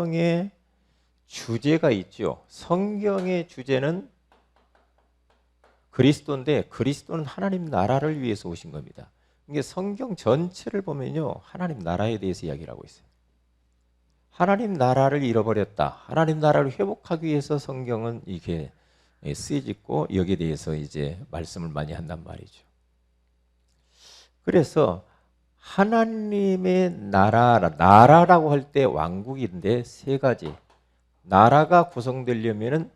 성경의 주제가 있죠. 성경의 주제는 그리스도인데 그리스도는 하나님 나라를 위해서 오신 겁니다. 이게 성경 전체를 보면요, 하나님 나라에 대해서 이야기를 하고 있어요. 하나님 나라를 잃어버렸다. 하나님 나라를 회복하기 위해서 성경은 이게 쓰여지고 여기에 대해서 이제 말씀을 많이 한단 말이죠. 그래서 하나님의 나라라고 할 때 왕국인데 세 가지. 나라가 구성되려면은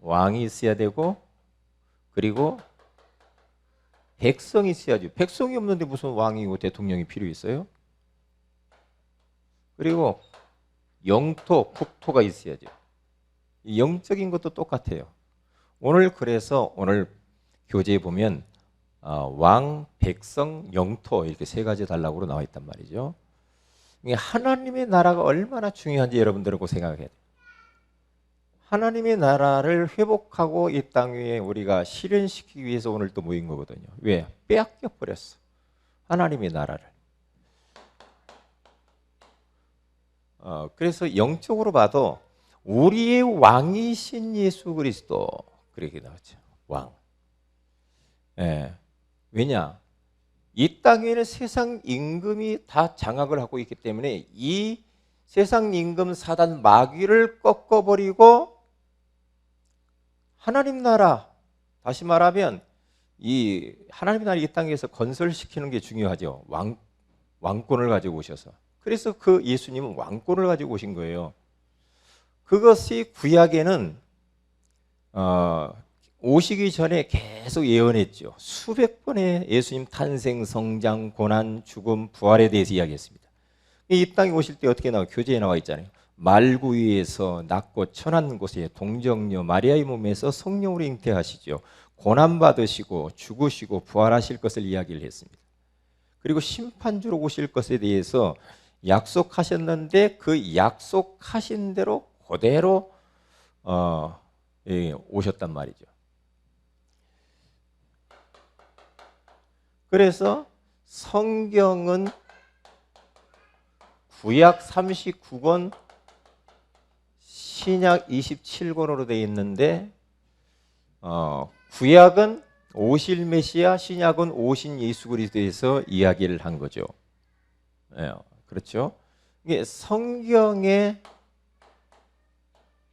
왕이 있어야 되고, 그리고 백성이 있어야죠. 백성이 없는데 무슨 왕이고 대통령이 필요 있어요? 그리고 영토, 국토가 있어야죠. 영적인 것도 똑같아요. 그래서 오늘 교재에 보면 왕, 백성, 영토 이렇게 세 가지 단락으로 나와 있단 말이죠. 하나님의 나라가 얼마나 중요한지 여러분들하고 생각해야 돼요. 하나님의 나라를 회복하고 이 땅 위에 우리가 실현시키기 위해서 오늘 또 모인 거거든요. 왜? 빼앗겨 버렸어. 하나님의 나라를. 그래서 영적으로 봐도 우리의 왕이신 예수 그리스도, 그렇게 나왔죠. 왕. 예. 왜냐? 이 땅에는 세상 임금이 다 장악을 하고 있기 때문에 이 세상 임금 사단 마귀를 꺾어버리고 하나님 나라, 다시 말하면 이 하나님 나라 이 땅에서 건설시키는 게 중요하죠. 왕권을 가지고 오셔서. 그래서 그 예수님은 왕권을 가지고 오신 거예요. 그것이 구약에는 오시기 전에 계속 예언했죠. 수백 번의 예수님 탄생, 성장, 고난, 죽음, 부활에 대해서 이야기했습니다. 이 땅에 오실 때 어떻게 나와? 교재에 나와 있잖아요. 말구 위에서 낮고 천한 곳에 동정녀 마리아의 몸에서 성령으로 잉태하시죠. 고난 받으시고 죽으시고 부활하실 것을 이야기를 했습니다. 그리고 심판주로 오실 것에 대해서 약속하셨는데 그 약속하신 대로 그대로 오셨단 말이죠. 그래서 성경은 구약 39권, 신약 27권으로 되어 있는데 구약은 오실 메시아, 신약은 오신 예수 그리스도에서 이야기를 한 거죠. 그렇죠? 이게 성경의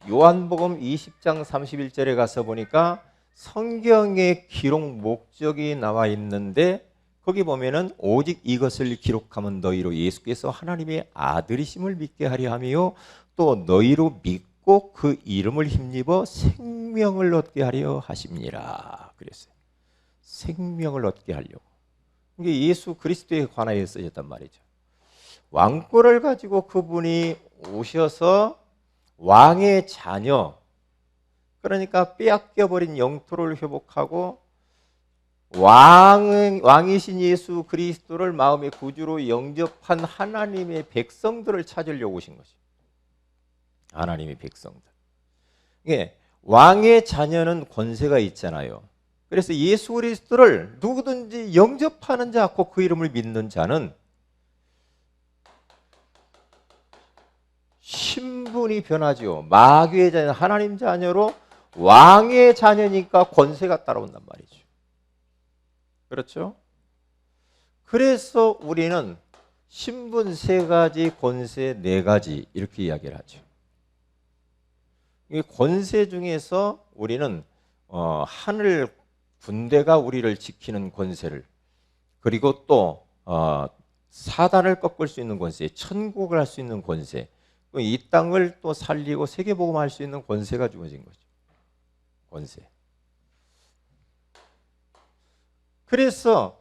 요한복음 20장 31절에 가서 보니까 성경의 기록 목적이 나와 있는데 거기 보면은 오직 이것을 기록하면 너희로 예수께서 하나님의 아들이심을 믿게 하려 하며 또 너희로 믿고 그 이름을 힘입어 생명을 얻게 하려 하심니라 그랬어요. 생명을 얻게 하려고. 이게 예수 그리스도에 관하여 쓰였단 말이죠. 왕권을 가지고 그분이 오셔서 왕의 자녀, 그러니까 빼앗겨버린 영토를 회복하고 왕이신 예수 그리스도를 마음의 구주로 영접한 하나님의 백성들을 찾으려고 오신 것이죠. 하나님의 백성들. 예, 왕의 자녀는 권세가 있잖아요. 그래서 예수 그리스도를 누구든지 영접하는 자, 곧 그 이름을 믿는 자는 신분이 변하죠. 마귀의 자녀, 하나님 자녀로 왕의 자녀니까 권세가 따라온단 말이죠. 그렇죠? 그래서 우리는 신분 세 가지, 권세 네 가지 이렇게 이야기를 하죠. 이 권세 중에서 우리는 하늘 군대가 우리를 지키는 권세를, 그리고 또 사단을 꺾을 수 있는 권세, 천국을 할 수 있는 권세, 이 땅을 또 살리고 세계복음할 수 있는 권세가 주어진 거죠. 권세. 그래서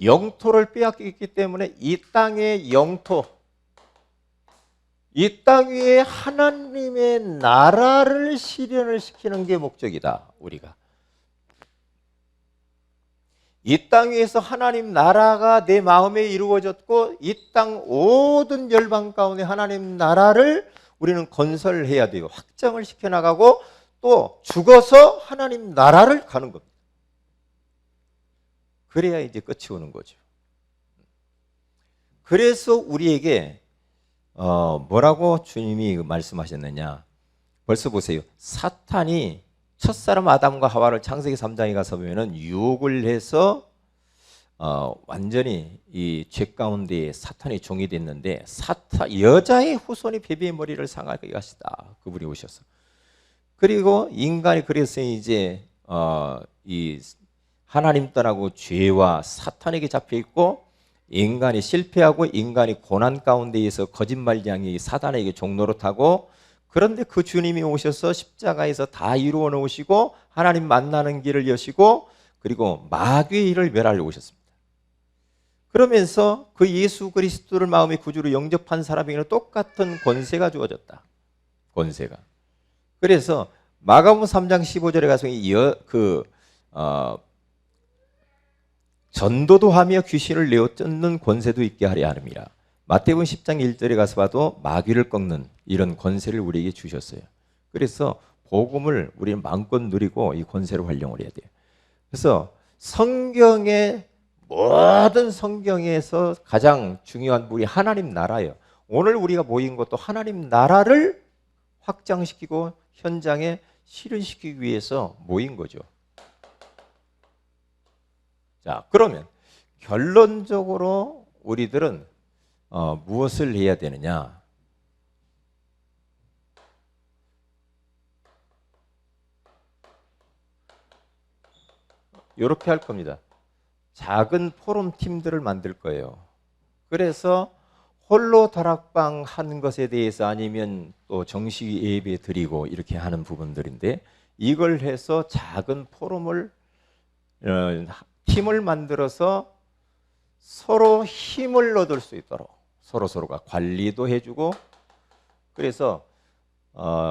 영토를 빼앗겼기 때문에 이 땅의 영토, 이 땅 위에 하나님의 나라를 실현을 시키는 게 목적이다. 우리가 이 땅 위에서 하나님 나라가 내 마음에 이루어졌고 이 땅 모든 열방 가운데 하나님 나라를 우리는 건설해야 돼요. 확장을 시켜나가고 또 죽어서 하나님 나라를 가는 겁니다. 그래야 이제 끝이 오는 거죠. 그래서 우리에게 뭐라고 주님이 말씀하셨느냐? 벌써 보세요. 사탄이 첫사람 아담과 하와를 창세기 3장에 가서 보면은 유혹을 해서 완전히 이 죄 가운데 사탄의 종이 됐는데 여자의 후손이 베비의 머리를 상하게 하시다. 그분이 오셔서. 그리고 인간이 그래서 이제 이 하나님 떠나고 죄와 사탄에게 잡혀 있고 인간이 실패하고 인간이 고난 가운데에서 거짓말쟁이 사단에게 종노릇하고 그런데 그 주님이 오셔서 십자가에서 다 이루어 놓으시고 하나님 만나는 길을 여시고 그리고 마귀의 일을 멸하려 오셨습니다. 그러면서 그 예수 그리스도를 마음의 구주로 영접한 사람에게는 똑같은 권세가 주어졌다. 권세가. 그래서 마가복음 3장 15절에 가서 전도도 하며 귀신을 내어 쫓는 권세도 있게 하려 함이라. 마태복음 10장 1절에 가서 봐도 마귀를 꺾는 이런 권세를 우리에게 주셨어요. 그래서 복음을 우리는 마음껏 누리고 이 권세를 활용을 해야 돼요. 그래서 모든 성경에서 가장 중요한 우리 하나님 나라예요. 오늘 우리가 모인 것도 하나님 나라를 확장시키고 현장에 실현시키기 위해서 모인 거죠. 자, 그러면 결론적으로 우리들은 무엇을 해야 되느냐? 이렇게 할 겁니다. 작은 포럼 팀들을 만들 거예요. 그래서 홀로 다락방 하는 것에 대해서 아니면 또 정식 예배 드리고 이렇게 하는 부분들인데 이걸 해서 작은 포럼을 팀을 만들어서 서로 힘을 얻을 수 있도록 서로가 관리도 해주고 그래서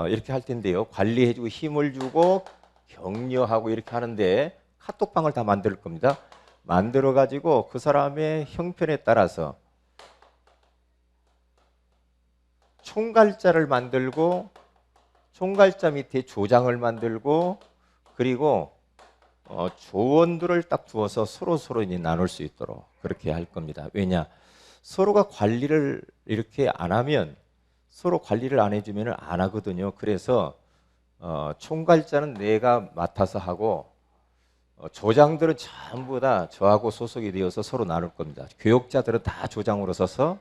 이렇게 할 텐데요. 관리해주고 힘을 주고 격려하고 이렇게 하는데 카톡방을 다 만들 겁니다. 만들어 가지고 그 사람의 형편에 따라서 총괄자를 만들고 총괄자 밑에 조장을 만들고 그리고 조원들을 딱 두어서 서로 이제 나눌 수 있도록 그렇게 할 겁니다. 왜냐? 서로가 관리를 이렇게 안 하면 서로 관리를 안 해주면 안 하거든요. 그래서 총괄자는 내가 맡아서 하고 조장들은 전부 다 저하고 소속이 되어서 서로 나눌 겁니다. 교역자들은 다 조장으로 서서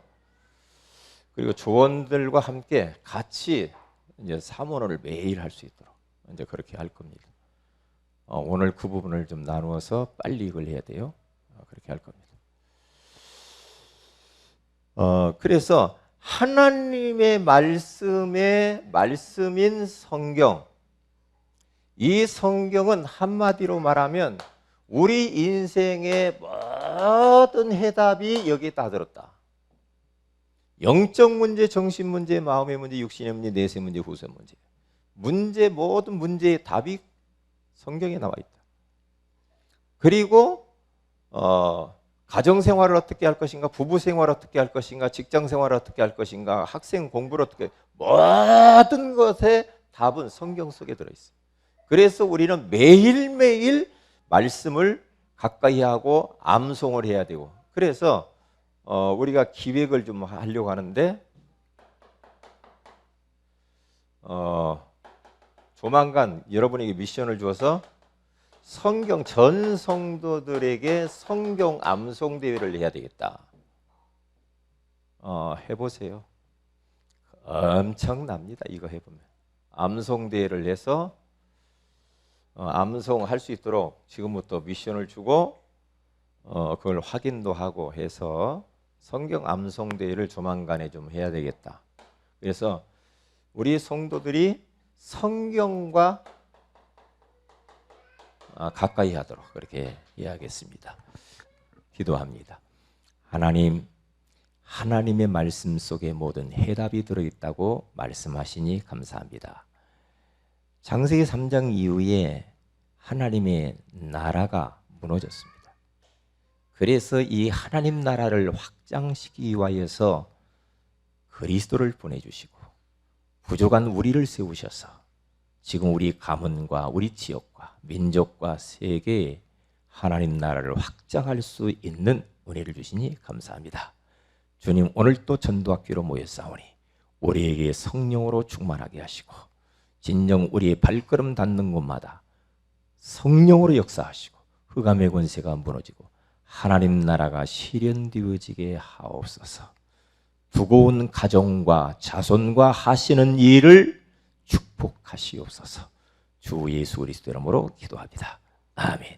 그리고 조원들과 함께 같이 이제 사모를 매일 할 수 있도록 이제 그렇게 할 겁니다. 오늘 그 부분을 좀 나누어서 빨리 이걸 해야 돼요. 그렇게 할 겁니다. 그래서 하나님의 말씀인 성경, 이 성경은 한마디로 말하면 우리 인생의 모든 해답이 여기에 다 들었다. 영적 문제, 정신 문제, 마음의 문제, 육신의 문제, 내세 문제, 후세 문제, 모든 문제의 답이 성경에 나와 있다. 그리고 가정생활을 어떻게 할 것인가, 부부생활을 어떻게 할 것인가, 직장생활을 어떻게 할 것인가, 학생 공부를 어떻게 모든 것의 답은 성경 속에 들어있어요. 그래서 우리는 매일매일 말씀을 가까이 하고 암송을 해야 되고 그래서 우리가 기획을 좀 하려고 하는데 조만간 여러분에게 미션을 주어서 성경 전 성도들에게 성경 암송 대회를 해야 되겠다. 해보세요. 엄청납니다. 이거 해보면 암송 대회를 해서 암송할 수 있도록 지금부터 미션을 주고 그걸 확인도 하고 해서 성경 암송 대회를 조만간에 좀 해야 되겠다. 그래서 우리 성도들이 성경과 가까이 하도록 그렇게 해야겠습니다. 기도합니다. 하나님, 하나님의 말씀 속에 모든 해답이 들어있다고 말씀하시니 감사합니다. 창세기 3장 이후에 하나님의 나라가 무너졌습니다. 그래서 이 하나님 나라를 확장시키기 위하여서 그리스도를 보내주시고 부족한 우리를 세우셔서 지금 우리 가문과 우리 지역과 민족과 세계에 하나님 나라를 확장할 수 있는 은혜를 주시니 감사합니다. 주님, 오늘 또 전도학교로 모였사오니 우리에게 성령으로 충만하게 하시고 진정 우리의 발걸음 닿는 곳마다 성령으로 역사하시고 흑암의 권세가 무너지고 하나님 나라가 실현되어지게 하옵소서. 두고 온 가정과 자손과 하시는 일을 축복하시옵소서. 주 예수 그리스도 이름으로 기도합니다. 아멘.